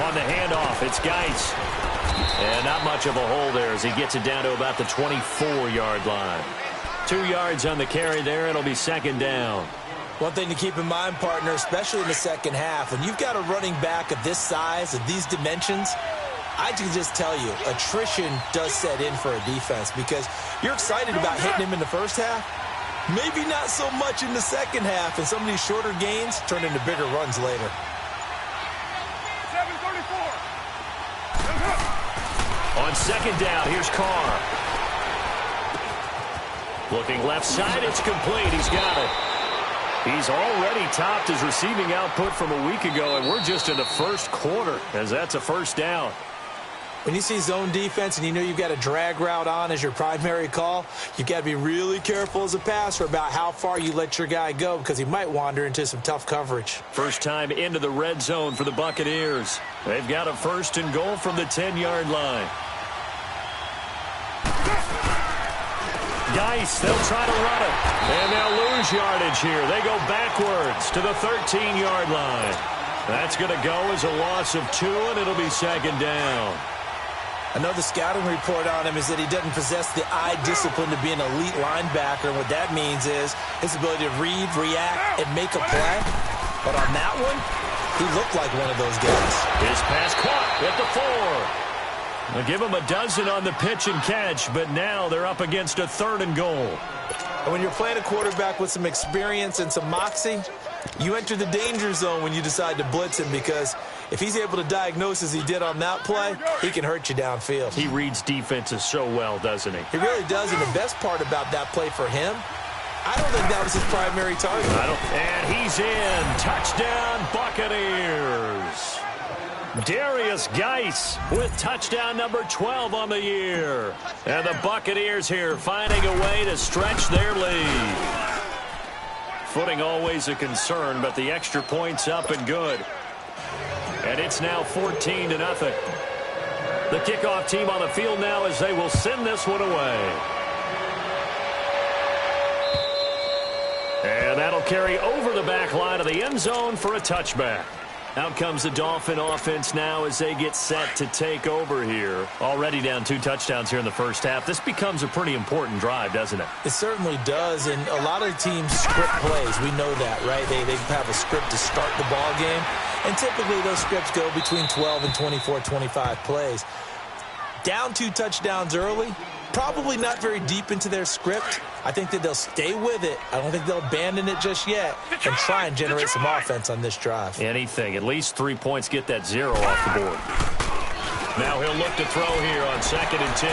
On the handoff, it's Geis. And not much of a hole there as he gets it down to about the 24-yard line. 2 yards on the carry there. It'll be second down. One thing to keep in mind, partner, especially in the second half, when you've got a running back of this size, of these dimensions, I can just tell you, attrition does set in for a defense because you're excited about hitting him in the first half. Maybe not so much in the second half, and some of these shorter gains turn into bigger runs later. On second down, here's Carr. Looking left side, it's complete. He's got it. He's already topped his receiving output from a week ago, and we're just in the first quarter, as that's a first down. When you see zone defense and you know you've got a drag route on as your primary call, you've got to be really careful as a passer about how far you let your guy go because he might wander into some tough coverage. First time into the red zone for the Buccaneers. They've got a first and goal from the 10-yard line. Geis, they'll try to run it, and they'll lose yardage here. They go backwards to the 13-yard line. That's going to go as a loss of 2, and it'll be second down. I know the scouting report on him is that he doesn't possess the eye discipline to be an elite linebacker. And what that means is his ability to read, react, and make a play. But on that one, he looked like one of those guys. His pass caught at the 4. They'll give him a dozen on the pitch and catch, but now they're up against a third and goal. And when you're playing a quarterback with some experience and some moxie, you enter the danger zone when you decide to blitz him because if he's able to diagnose as he did on that play, he can hurt you downfield. He reads defenses so well, doesn't he? He really does, and the best part about that play for him, I don't think that was his primary target. And he's in. Touchdown, Buccaneers. Darius Geis with touchdown number 12 on the year. And the Buccaneers here finding a way to stretch their lead. Footing always a concern, but the extra point's up and good. And it's now 14-0. The kickoff team on the field now as they will send this one away. And that'll carry over the back line of the end zone for a touchback. Out comes the Dolphin offense now as they get set to take over here. Already down 2 touchdowns here in the first half. This becomes a pretty important drive, doesn't it? It certainly does, and a lot of teams script plays. We know that, right? They have a script to start the ball game, and typically those scripts go between 12 and 24, 25 plays. Down 2 touchdowns early, probably not very deep into their script. I think that they'll stay with it. I don't think they'll abandon it just yet and try and generate some offense on this drive. Anything. At least 3 points get that 0 off the board. Now he'll look to throw here on 2nd and 10.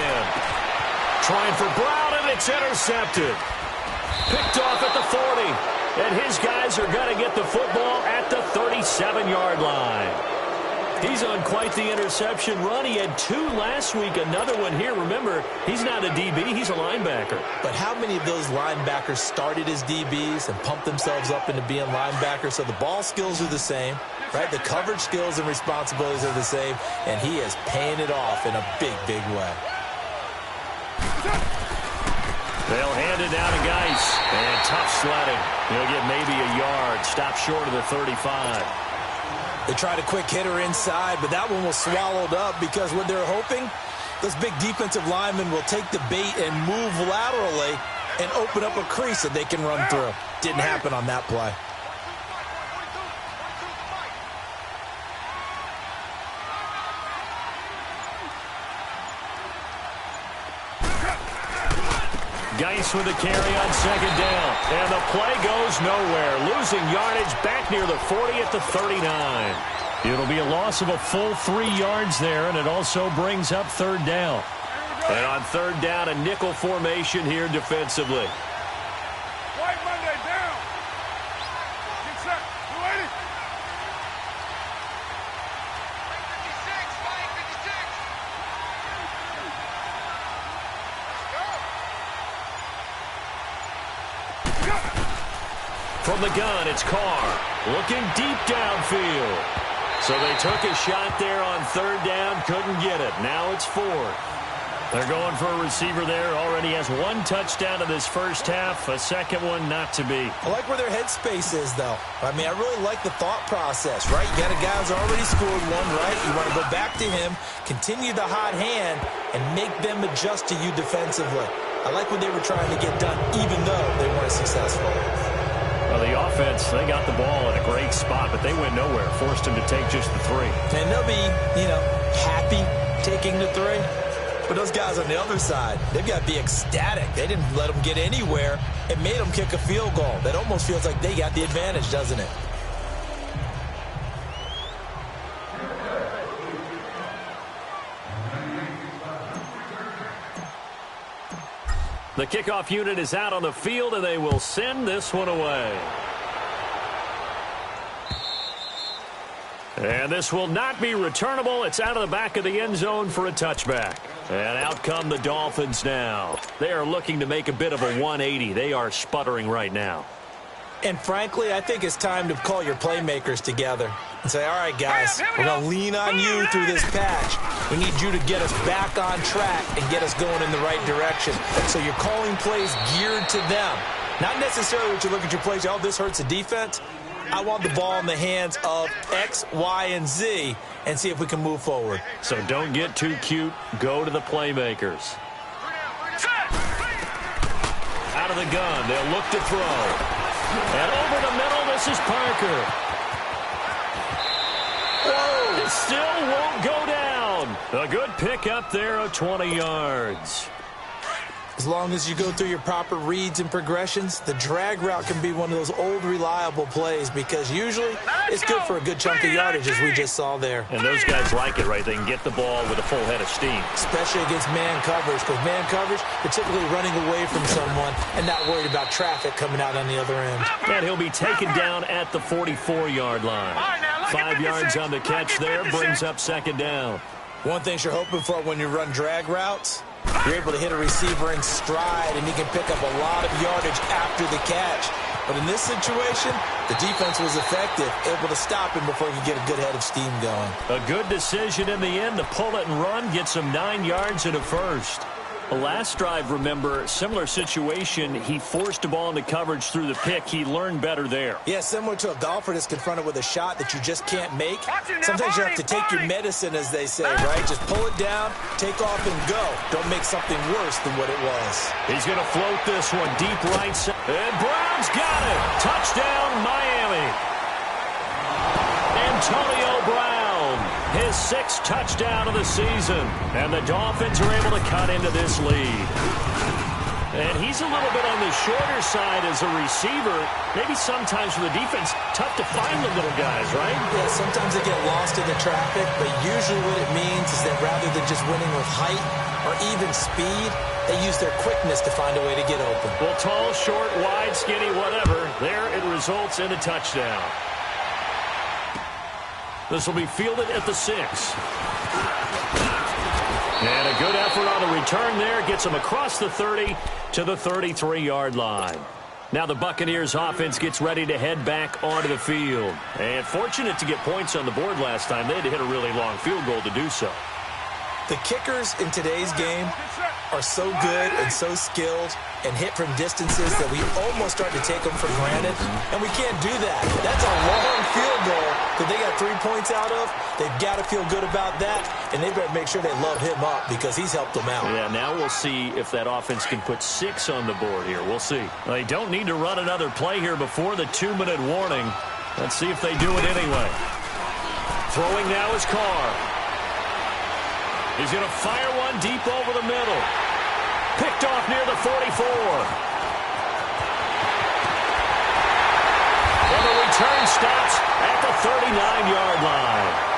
Trying for Brown, and it's intercepted. Picked off at the 40. And his guys are going to get the football at the 37-yard line. He's on quite the interception run. He had 2 last week, another one here. Remember, he's not a DB, he's a linebacker. But how many of those linebackers started as DBs and pumped themselves up into being linebackers? So the ball skills are the same, right? The coverage skills and responsibilities are the same, and he is paying it off in a big, big way. They'll hand it down to Geis. And tough sledding. He'll get maybe a yard. Stop short of the 35. They tried a quick hitter inside, but that one was swallowed up because what they're hoping, those big defensive linemen will take the bait and move laterally and open up a crease that they can run through. Didn't happen on that play. Geis with a carry on 2nd down. And the play goes nowhere. Losing yardage back near the 40 at the 39. It'll be a loss of a full 3 yards there, and it also brings up 3rd down. And on 3rd down, a nickel formation here defensively. White Monday down. Get set. 280. From the gun, it's Carr. Looking deep downfield. So they took a shot there on 3rd down, couldn't get it. Now it's 4th. They're going for a receiver there. Already has one touchdown in this first half. A second one not to be. I like where their headspace is, though. I mean, I really like the thought process, right? You got a guy who's already scored one, right? You want to go back to him, continue the hot hand, and make them adjust to you defensively. I like what they were trying to get done, even though they weren't successful. Well, the offense, they got the ball in a great spot, but they went nowhere. Forced them to take just the 3. And they'll be, happy taking the 3. But those guys on the other side, they've got to be ecstatic. They didn't let them get anywhere. It made them kick a field goal. That almost feels like they got the advantage, doesn't it? The kickoff unit is out on the field, and they will send this one away. And this will not be returnable. It's out of the back of the end zone for a touchback. And out come the Dolphins now. They are looking to make a bit of a 180. They are sputtering right now. And frankly, I think it's time to call your playmakers together and say, all right, guys, we're going to lean on you through this patch. We need you to get us back on track and get us going in the right direction. So you're calling plays geared to them. Not necessarily that you look at your plays, oh, this hurts the defense. I want the ball in the hands of X, Y, and Z and see if we can move forward. So don't get too cute. Go to the playmakers. Out of the gun. They'll look to throw. And over the middle, this is Parker. Whoa! It still won't go down. A good pick up there of 20 yards. As long as you go through your proper reads and progressions, the drag route can be one of those old reliable plays because usually it's good for a good chunk of yardage, as we just saw there. And those guys like it, right? They can get the ball with a full head of steam. Especially against man coverage, because man coverage, they're typically running away from someone and not worried about traffic coming out on the other end. And he'll be taken down at the 44-yard line. 5 yards on the catch there, brings up second down. One thing you're hoping for when you run drag routes, you're able to hit a receiver in stride, and he can pick up a lot of yardage after the catch. But in this situation, the defense was effective, able to stop him before he could get a good head of steam going. A good decision in the end to pull it and run, gets him 9 yards and a first. The last drive, remember, similar situation. He forced the ball into coverage through the pick. He learned better there. Yeah, similar to a golfer that's confronted with a shot that you just can't make. Sometimes you have to take your medicine, as they say, right? Just pull it down, take off, and go. Don't make something worse than what it was. He's going to float this one deep right side. And Brown's got it. Touchdown, Miami. Antonio Brown, his 6th touchdown of the season. And the Dolphins are able to cut into this lead. And he's a little bit on the shorter side as a receiver. Maybe sometimes for the defense, tough to find the little guys, right? Yeah, sometimes they get lost in the traffic, but usually what it means is that rather than just winning with height or even speed, they use their quickness to find a way to get open. Well, tall, short, wide, skinny, whatever, there it results in a touchdown. This will be fielded at the 6. And a good effort on the return there. Gets him across the 30 to the 33-yard line. Now the Buccaneers offense gets ready to head back onto the field. And fortunate to get points on the board last time. They had to hit a really long field goal to do so. The kickers in today's game are so good and so skilled and hit from distances that we almost start to take them for granted, and we can't do that. That's a long field goal that they got 3 points out of. They've got to feel good about that, and they better make sure they love him up because he's helped them out. Yeah, now we'll see if that offense can put 6 on the board here. We'll see. They don't need to run another play here before the 2-minute warning. Let's see if they do it anyway. Throwing now is Carr. He's going to fire one deep over the middle. Picked off near the 44. And the return stops at the 39-yard line.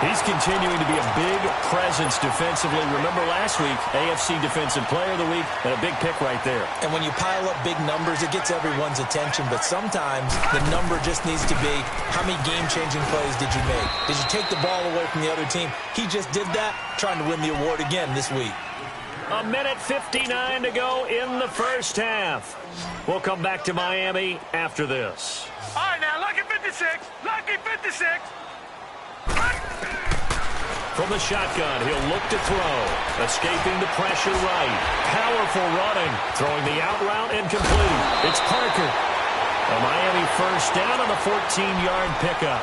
He's continuing to be a big presence defensively. Remember last week, AFC Defensive Player of the Week, and a big pick right there. And when you pile up big numbers, it gets everyone's attention. But sometimes the number just needs to be, how many game-changing plays did you make? Did you take the ball away from the other team? He just did that, trying to win the award again this week. 1:59 to go in the first half. We'll come back to Miami after this. All right, now, lucky 56. Lucky 56. From the shotgun, he'll look to throw. Escaping the pressure right. Powerful running. Throwing the out route incomplete. It's Parker. A Miami first down on the 14-yard pickup.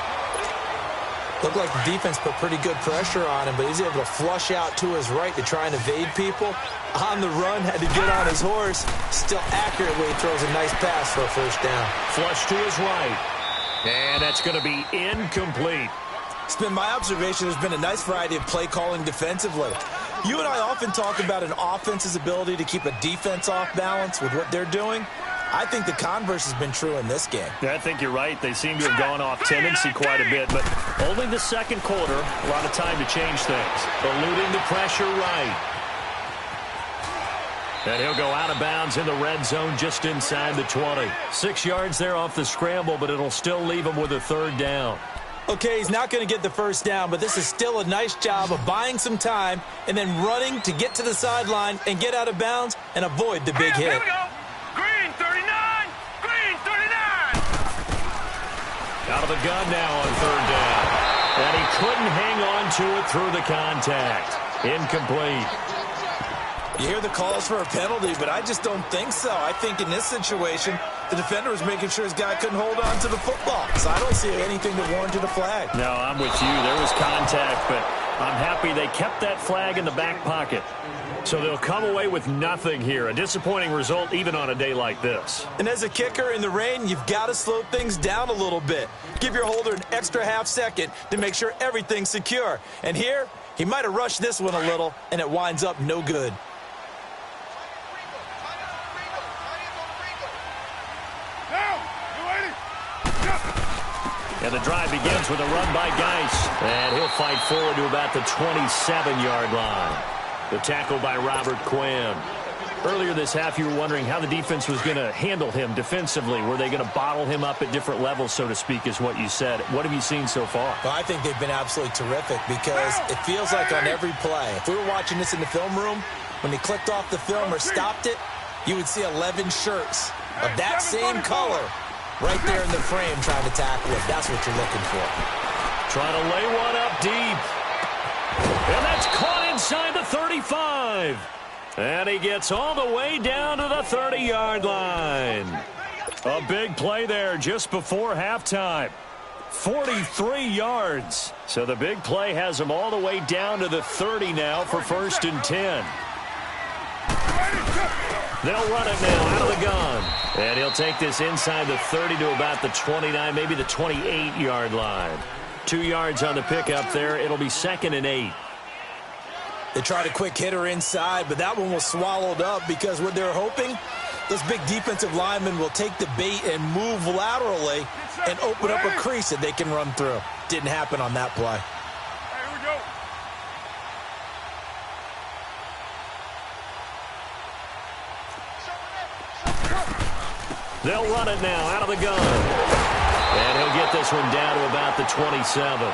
Looked like the defense put pretty good pressure on him, but he's able to flush out to his right to try and evade people. On the run, had to get on his horse. Still accurately throws a nice pass for a first down. Flush to his right. And that's going to be incomplete. It's been my observation there's been a nice variety of play calling defensively. You and I often talk about an offense's ability to keep a defense off balance with what they're doing. I think the converse has been true in this game. Yeah, I think you're right. They seem to have gone off tendency quite a bit, but only the second quarter, a lot of time to change things. Eluding the pressure right. And he'll go out of bounds in the red zone just inside the 20. 6 yards there off the scramble, but it'll still leave him with a third down. Okay, he's not going to get the first down, but this is still a nice job of buying some time and then running to get to the sideline and get out of bounds and avoid the big hit. Here we go. Green 39. Green 39. Out of the gun now on third down. And he couldn't hang on to it through the contact. Incomplete. You hear the calls for a penalty, but I just don't think so. I think in this situation, the defender was making sure his guy couldn't hold on to the football. So I don't see anything that warranted a flag. No, I'm with you. There was contact, but I'm happy they kept that flag in the back pocket. So they'll come away with nothing here. A disappointing result even on a day like this. And as a kicker in the rain, you've got to slow things down a little bit. Give your holder an extra half second to make sure everything's secure. And here, he might have rushed this one a little, and it winds up no good. And the drive begins with a run by Geis. And he'll fight forward to about the 27-yard line. The tackle by Robert Quinn. Earlier this half, you were wondering how the defense was going to handle him defensively. Were they going to bottle him up at different levels, so to speak, is what you said. What have you seen so far? Well, I think they've been absolutely terrific because it feels like on every play, if we were watching this in the film room, when he clicked off the film or stopped it, you would see 11 shirts of that same color right there in the frame trying to tackle it. That's what you're looking for. Trying to lay one up deep. And that's caught inside the 35. And he gets all the way down to the 30-yard line. A big play there just before halftime. 43 yards. So the big play has him all the way down to the 30 now for 1st and 10. They'll run it now out of the gun. And he'll take this inside the 30 to about the 29, maybe the 28-yard line. 2 yards on the pickup there. It'll be 2nd and 8. They tried a quick hitter inside, but that one was swallowed up because what they're hoping, those big defensive linemen will take the bait and move laterally and open up a crease that they can run through. Didn't happen on that play. Here we go. They'll run it now out of the gun. And he'll get this one down to about the 27.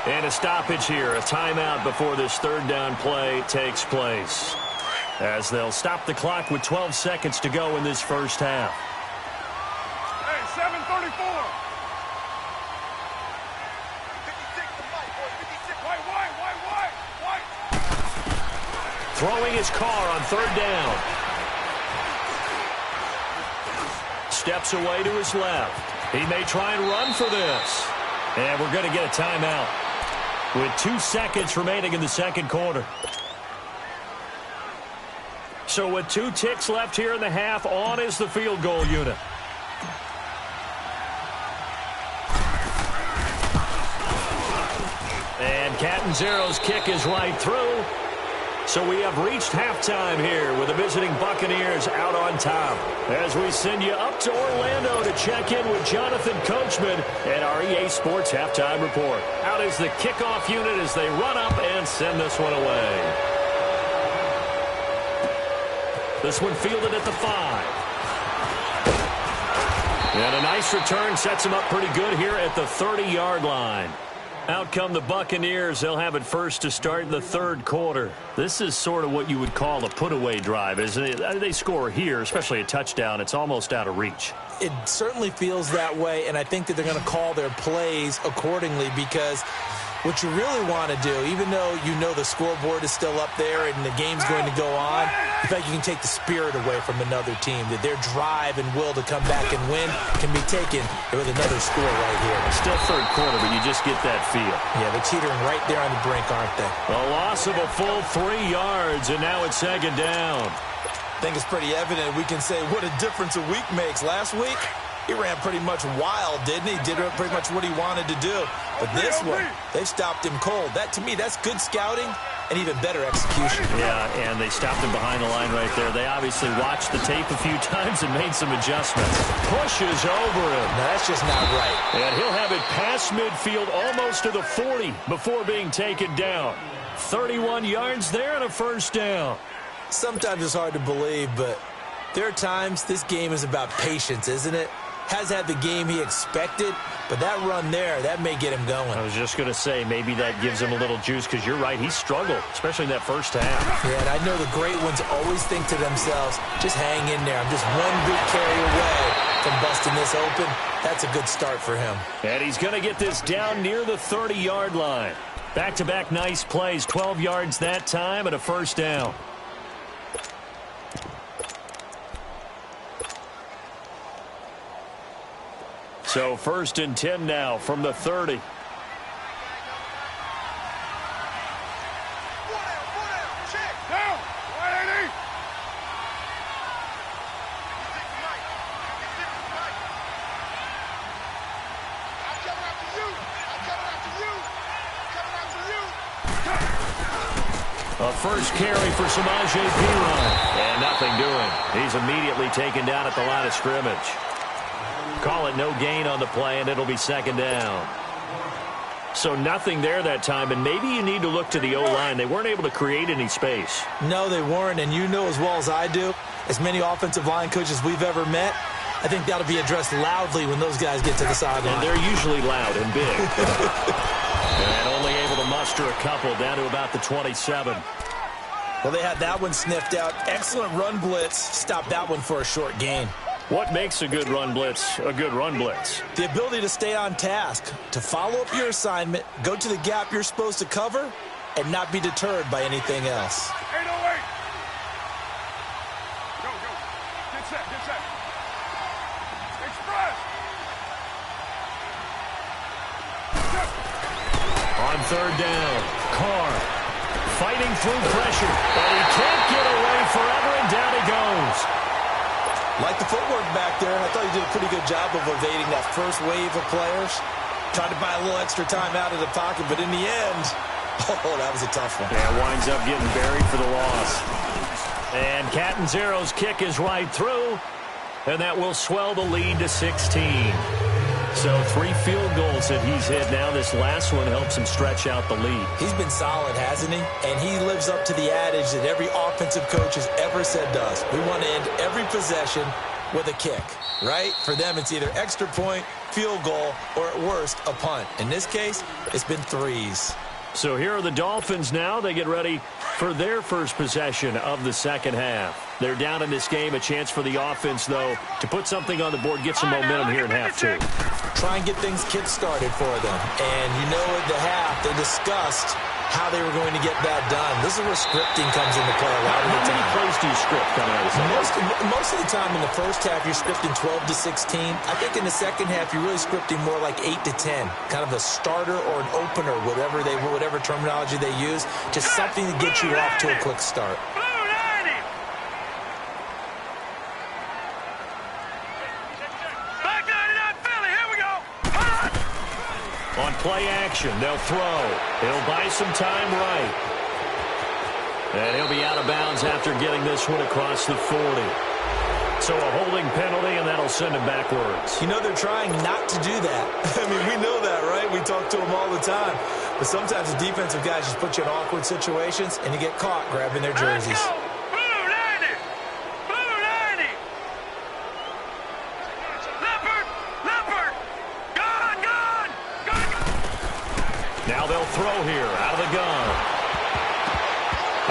And a stoppage here, a timeout before this third down play takes place. As they'll stop the clock with 12 seconds to go in this first half. Hey, 7:34. White. Throwing his car on third down. Steps away to his left. He may try and run for this. And we're going to get a timeout with 2 seconds remaining in the second quarter. So with 2 ticks left here in the half, on is the field goal unit. And Catanzero's kick is right through. So we have reached halftime here with the visiting Buccaneers out on top. As we send you up to Orlando to check in with Jonathan Coachman and our EA Sports Halftime Report. Out is the kickoff unit as they run up and send this one away. This one fielded at the 5. And a nice return sets him up pretty good here at the 30-yard line. Out come the Buccaneers. They'll have it first to start in the third quarter. This is sort of what you would call a put-away drive, isn't it? They score here, especially a touchdown. It's almost out of reach. It certainly feels that way, and I think that they're going to call their plays accordingly because What you really want to do, even though you know the scoreboard is still up there and the game's going to go on, in fact, you can take the spirit away from another team, that their drive and will to come back and win can be taken with another score right here. Still third quarter, but you just get that feel. Yeah, they're teetering right there on the brink, aren't they? A loss of a full 3 yards, and now it's second down. I think it's pretty evident we can say what a difference a week makes. Last week, he ran pretty much wild, didn't he? Did pretty much what he wanted to do. But this one, they stopped him cold. That, to me, that's good scouting and even better execution. Yeah, and they stopped him behind the line right there. They obviously watched the tape a few times and made some adjustments. Pushes over him. No, that's just not right. And he'll have it past midfield almost to the 40 before being taken down. 31 yards there and a first down. Sometimes it's hard to believe, but there are times this game is about patience, isn't it? Has had the game he expected, but that run there, that may get him going. I was just going to say, maybe that gives him a little juice, because you're right, he struggled, especially in that first half. Yeah, and I know the great ones always think to themselves, just hang in there. I'm just one good carry away from busting this open. That's a good start for him. And he's going to get this down near the 30-yard line. Back-to-back nice plays, 12 yards that time and a first down. So 1st and 10 now from the 30. A first carry for Samaje Perine. And nothing doing. He's immediately taken down at the line of scrimmage. Call it no gain on the play, and it'll be second down. So nothing there that time, and maybe you need to look to the O-line. They weren't able to create any space. No, they weren't, and you know as well as I do, as many offensive line coaches we've ever met, I think that'll be addressed loudly when those guys get to the sideline. And they're usually loud and big. And only able to muster a couple down to about the 27. Well, they had that one sniffed out. Excellent run blitz. Stopped that one for a short gain. What makes a good run blitz a good run blitz? The ability to stay on task, to follow up your assignment, go to the gap you're supposed to cover, and not be deterred by anything else. 808. Go. Get set. Express. On third down, Carr fighting through pressure, but he can't get away forever, and down he goes. Like the footwork back there, I thought he did a pretty good job of evading that first wave of players. Tried to buy a little extra time out of the pocket, but in the end, oh, that was a tough one. Yeah, winds up getting buried for the loss. And Catanzaro's kick is right through, and that will swell the lead to 16. So 3 field goals that he's hit now. This last one helps him stretch out the lead. He's been solid, hasn't he? And he lives up to the adage that every offensive coach has ever said to us. We want to end every possession with a kick, right? For them, it's either extra point, field goal, or at worst, a punt. In this case, it's been 3s. So here are the Dolphins now. They get ready for their first possession of the second half. They're down in this game. A chance for the offense, though, to put something on the board, get some momentum here in half 2. Try and get things kick-started for them. And you know at the half, they discussed how they were going to get that done. This is where scripting comes into play a lot of the time. How many plays do you script coming out of the Most of the time in the first half, you're scripting 12 to 16. I think in the second half, you're really scripting more like 8 to 10. Kind of a starter or an opener, whatever terminology they use. Just something to get you off to a quick start. On play action, they'll throw. He'll buy some time right. And he'll be out of bounds after getting this one across the 40. So a holding penalty, and that'll send him backwards. You know, they're trying not to do that. I mean, we know that, right? We talk to them all the time. But sometimes the defensive guys just put you in awkward situations, and you get caught grabbing their jerseys. Now they'll throw here out of the gun.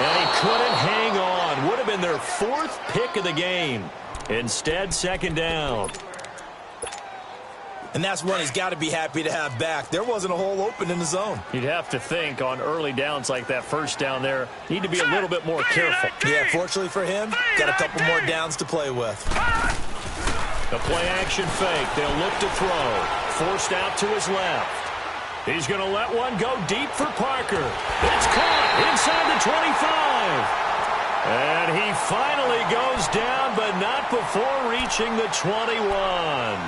And he couldn't hang on. Would have been their 4th pick of the game. Instead, second down. And that's one he's got to be happy to have back. There wasn't a hole open in the zone. You'd have to think on early downs like that first down there, need to be a little bit more careful. Yeah, fortunately for him, got a couple more downs to play with. The play-action fake. They'll look to throw. Forced out to his left. He's going to let one go deep for Parker. It's caught inside the 25. And he finally goes down, but not before reaching the 21.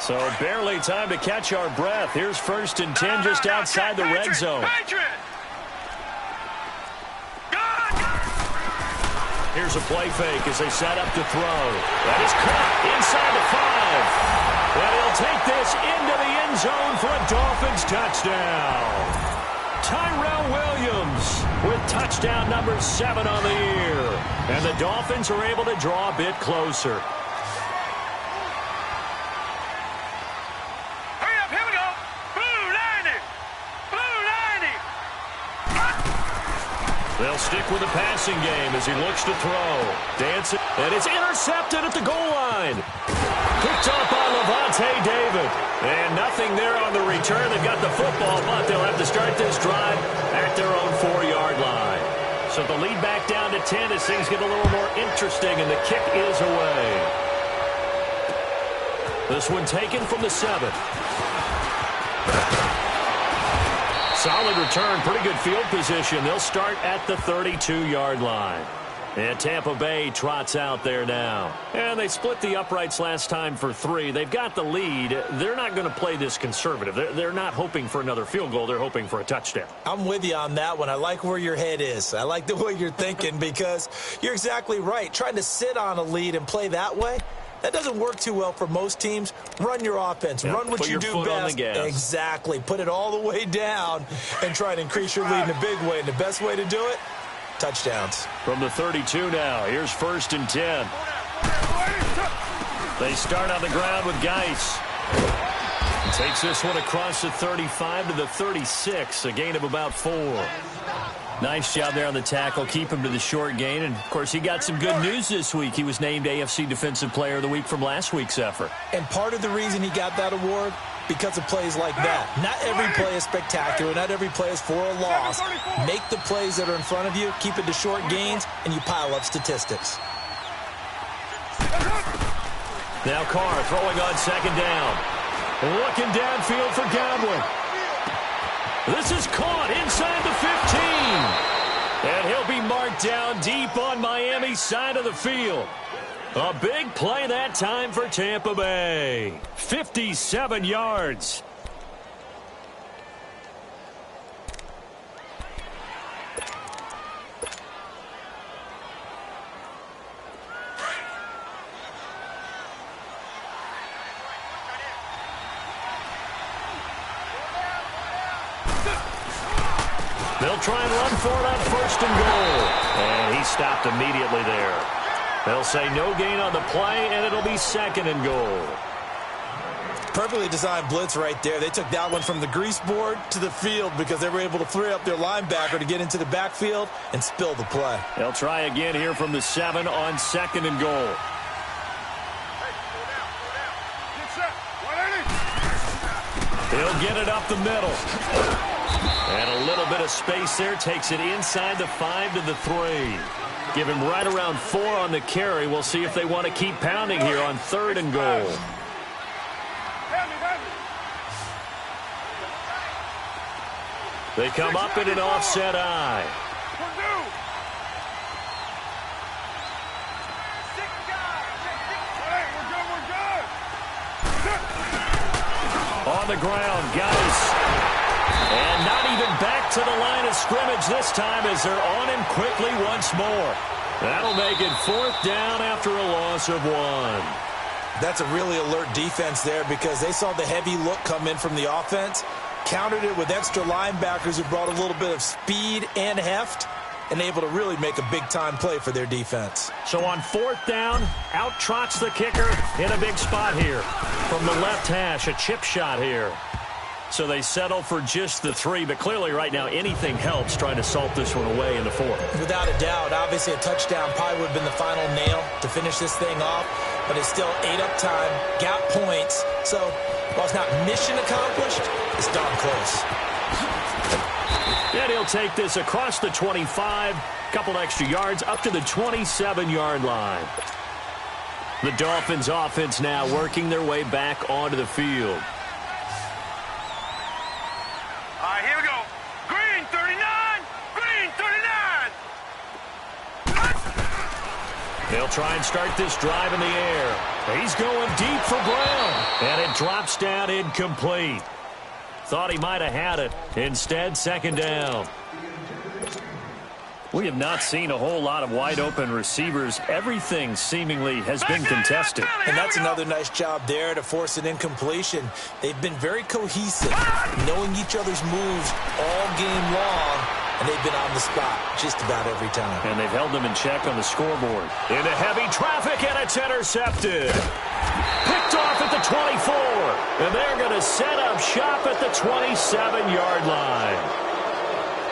So barely time to catch our breath. Here's 1st and 10 just outside the red zone. Here's a play fake as they set up to throw. That is caught inside the 5. And he'll take this into the end zone for a Dolphins touchdown. Tyrell Williams with touchdown number 7 on the year. And the Dolphins are able to draw a bit closer. Hurry up, here we go. Blue 90. Blue 90. They'll stick with the passing game as he looks to throw. Dancing, and it's intercepted at the goal line. Picked up by Levante David. And nothing there on the return. They've got the football, but they'll have to start this drive at their own 4-yard line. So the lead back down to 10 as things get a little more interesting, and the kick is away. This one taken from the 7. Solid return, pretty good field position. They'll start at the 32-yard line. And Tampa Bay trots out there now. And they split the uprights last time for 3. They've got the lead. They're not going to play this conservative. They're not hoping for another field goal. They're hoping for a touchdown. I'm with you on that one. I like where your head is. I like the way you're thinking because you're exactly right. Trying to sit on a lead and play that way, that doesn't work too well for most teams. Run your offense. Yep, Run what you do best. On the gas. Exactly. Put it all the way down and try to increase your lead in a big way. And the best way to do it, touchdowns. From the 32 now, here's 1st and 10. They start on the ground with Geis. He takes this one across the 35 to the 36, a gain of about 4. Nice job there on the tackle. Keep him to the short gain. And, of course, he got some good news this week. He was named AFC Defensive Player of the Week from last week's effort. And part of the reason he got that award, because of plays like that. Not every play is spectacular. Not every play is for a loss. Make the plays that are in front of you, keep it to short gains, and you pile up statistics. Now Carr throwing on 2nd down. Looking downfield for Godwin. This is caught inside the 15. And he'll be marked down deep on Miami's side of the field. A big play that time for Tampa Bay. 57 yards. They'll try and run for it on 1st and goal. And he stopped immediately there. They'll say no gain on the play, and it'll be 2nd and goal. Perfectly designed blitz right there. They took that one from the grease board to the field because they were able to free up their linebacker to get into the backfield and spill the play. They'll try again here from the 7 on 2nd and goal. He'll get it up the middle. And a little bit of space there. Takes it inside the 5 to the 3. Give him right around 4 on the carry. We'll see if they want to keep pounding here on 3rd and goal. They come up in an offset eye. On the ground, Geis. And not even back to the line of scrimmage this time as they're on him quickly once more. That'll make it 4th down after a loss of 1. That's a really alert defense there because they saw the heavy look come in from the offense, countered it with extra linebackers who brought a little bit of speed and heft, and able to really make a big-time play for their defense. So on 4th down, out trots the kicker in a big spot here. From the left hash, a chip shot here. So they settle for just the 3, but clearly right now anything helps trying to salt this one away in the 4th. Without a doubt, obviously a touchdown probably would have been the final nail to finish this thing off, but it's still 8 up time, got points. So while it's not mission accomplished, it's darn close. And he'll take this across the 25, couple extra yards up to the 27-yard line. The Dolphins offense now working their way back onto the field. All right, here we go. Green 39. Green 39. They'll try and start this drive in the air. He's going deep for Brown. And it drops down incomplete. Thought he might have had it. Instead, 2nd down. We have not seen a whole lot of wide-open receivers. Everything seemingly has been contested. And that's another nice job there to force an incompletion. They've been very cohesive, knowing each other's moves all game long, and they've been on the spot just about every time. And they've held them in check on the scoreboard. Into heavy traffic, and it's intercepted. Picked off at the 24, and they're going to set up shop at the 27-yard line.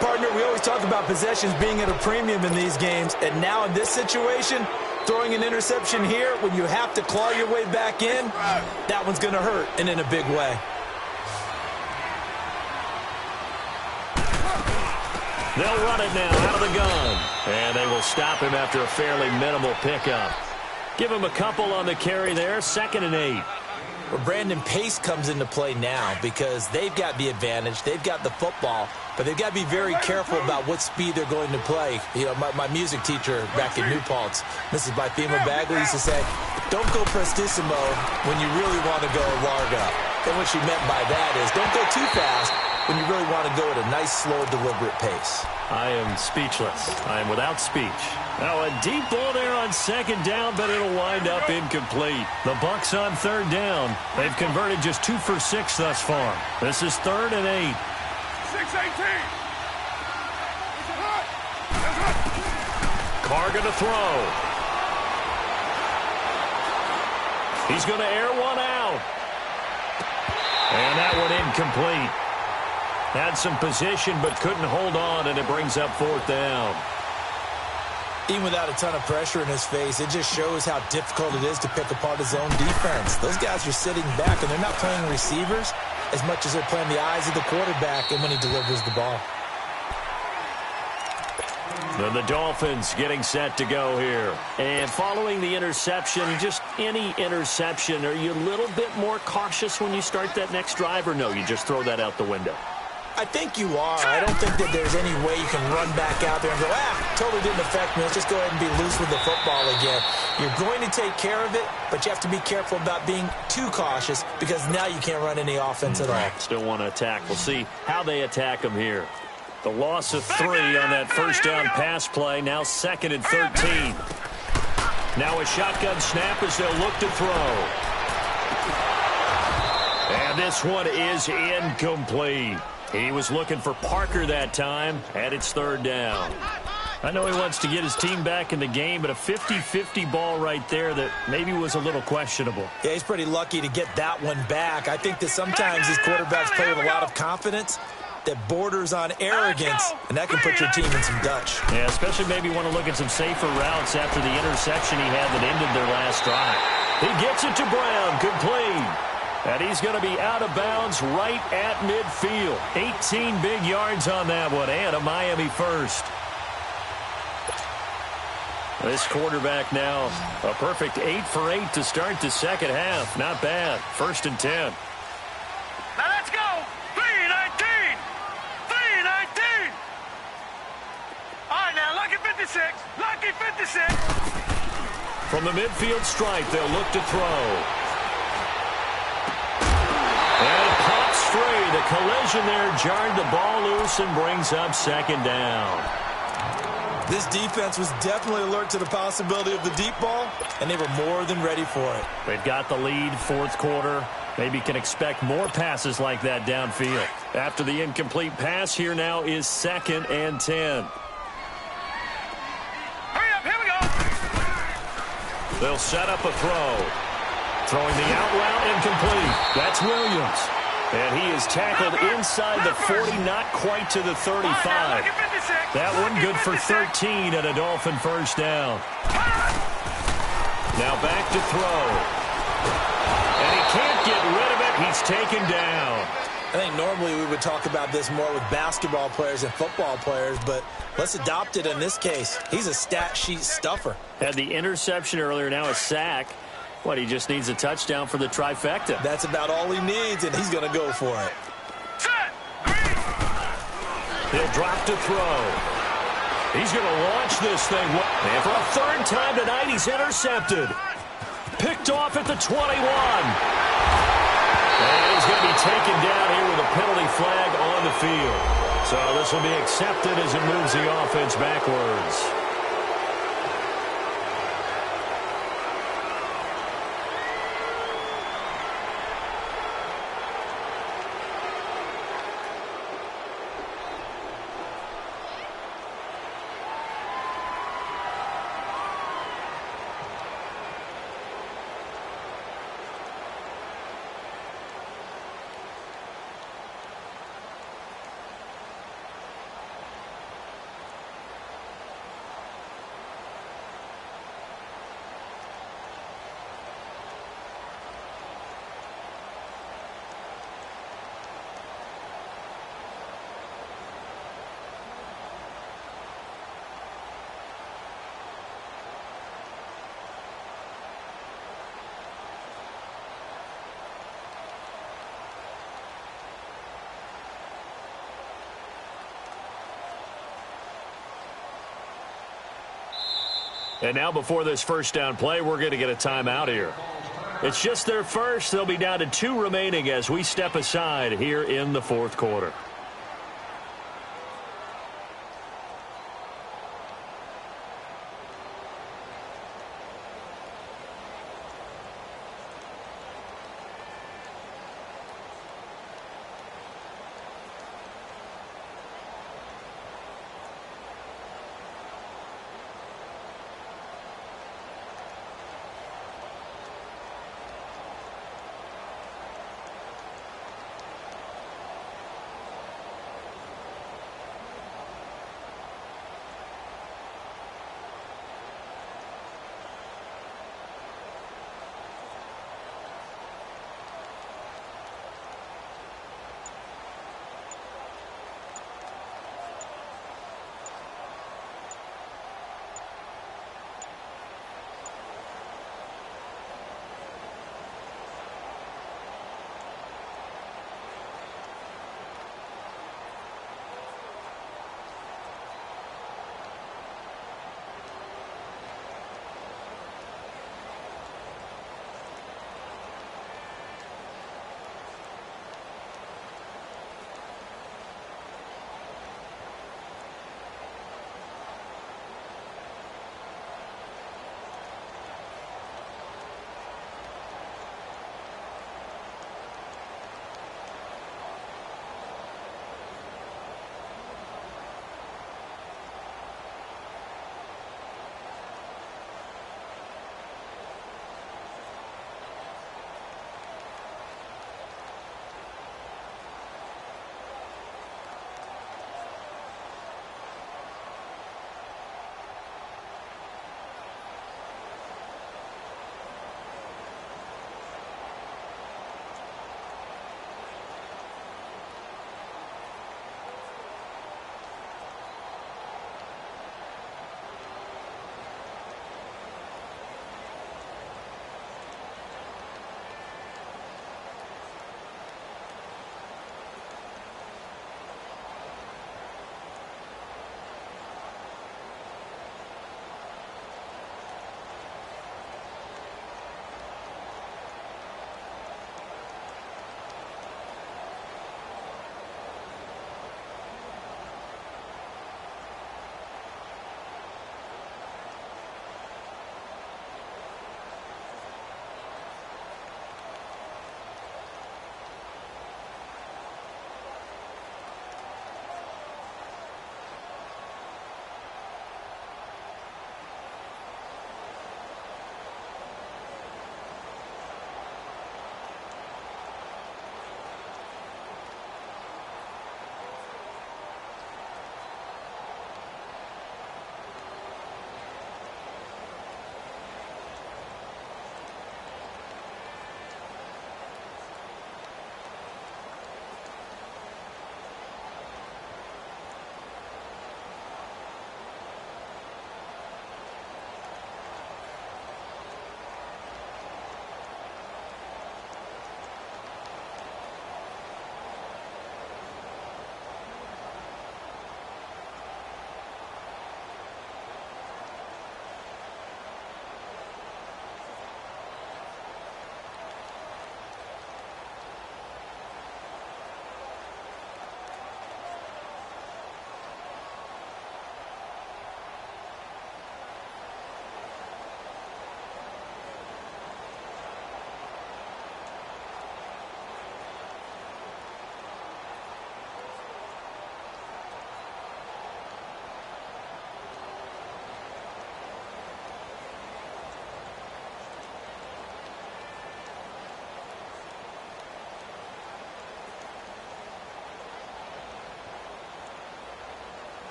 Partner, we always talk about possessions being at a premium in these games, and now in this situation, throwing an interception here when you have to claw your way back in, that one's going to hurt, and in a big way. They'll run it now out of the gun, and they will stop him after a fairly minimal pickup. Give him a couple on the carry there, 2nd and 8. Well, Brandon, pace comes into play now because they've got the advantage. They've got the football, but they've got to be very careful about what speed they're going to play. You know, my music teacher back in New Paltz, Mrs. Bythema Bagley, used to say, don't go prestissimo when you really want to go largo. And what she meant by that is don't go too fast when you really want to go at a nice, slow, deliberate pace. I am speechless. I am without speech. Now a deep ball there on 2nd down, but it'll wind up incomplete. The Bucs on 3rd down. They've converted just 2 for 6 thus far. This is 3rd and 8. 6-18. Carr going to throw. He's going to air one out. And that one incomplete. Had some position but couldn't hold on, and it brings up 4th down. Even without a ton of pressure in his face, it just shows how difficult it is to pick apart his own defense. Those guys are sitting back, and they're not playing receivers as much as they're playing the eyes of the quarterback and when he delivers the ball. Then the Dolphins getting set to go here. And following the interception, just any interception, are you a little bit more cautious when you start that next drive, or no, you just throw that out the window? I think you are. I don't think that there's any way you can run back out there and go, totally didn't affect me. Let's just go ahead and be loose with the football again. You're going to take care of it, but you have to be careful about being too cautious because now you can't run any offense at all. Still want to attack. We'll see how they attack them here. The loss of 3 on that 1st down pass play. Now 2nd and 13. Now a shotgun snap as they'll look to throw. And this one is incomplete. He was looking for Parker that time, and it's 3rd down. I know he wants to get his team back in the game, but a 50-50 ball right there that maybe was a little questionable. Yeah, he's pretty lucky to get that one back. I think that sometimes these quarterbacks play with a lot of confidence that borders on arrogance, and that can put your team in some Dutch. Yeah, especially maybe want to look at some safer routes after the interception he had that ended their last drive. He gets it to Brown, complete. And he's going to be out of bounds right at midfield. 18 big yards on that one, and a Miami first. This quarterback now, a perfect 8 for 8 to start the 2nd half. Not bad. 1st and 10. Now let's go. 3-19. 3-19. All right, now, lucky 56. Lucky 56. From the midfield stripe, they'll look to throw. And it pops free. The collision there jarred the ball loose and brings up 2nd down. This defense was definitely alert to the possibility of the deep ball, and they were more than ready for it. They've got the lead, 4th quarter. Maybe can expect more passes like that downfield. After the incomplete pass, here now is 2nd and 10. Hurry up, here we go. They'll set up a throw. Throwing the out route incomplete. That's Williams. And he is tackled inside the 40, not quite to the 35. That one good for 13 and a Dolphin first down. Now back to throw. And he can't get rid of it. He's taken down. I think normally we would talk about this more with basketball players and football players, but let's adopt it in this case. He's a stat sheet stuffer. Had the interception earlier, now a sack. What, he just needs a touchdown for the trifecta. That's about all he needs, and he's going to go for it. He'll drop to throw. He's going to launch this thing. And for a third time tonight, he's intercepted. Picked off at the 21. And he's going to be taken down here with a penalty flag on the field. So this will be accepted as it moves the offense backwards. And now before this first down play, we're going to get a timeout here. It's just their first. They'll be down to 2 remaining as we step aside here in the fourth quarter.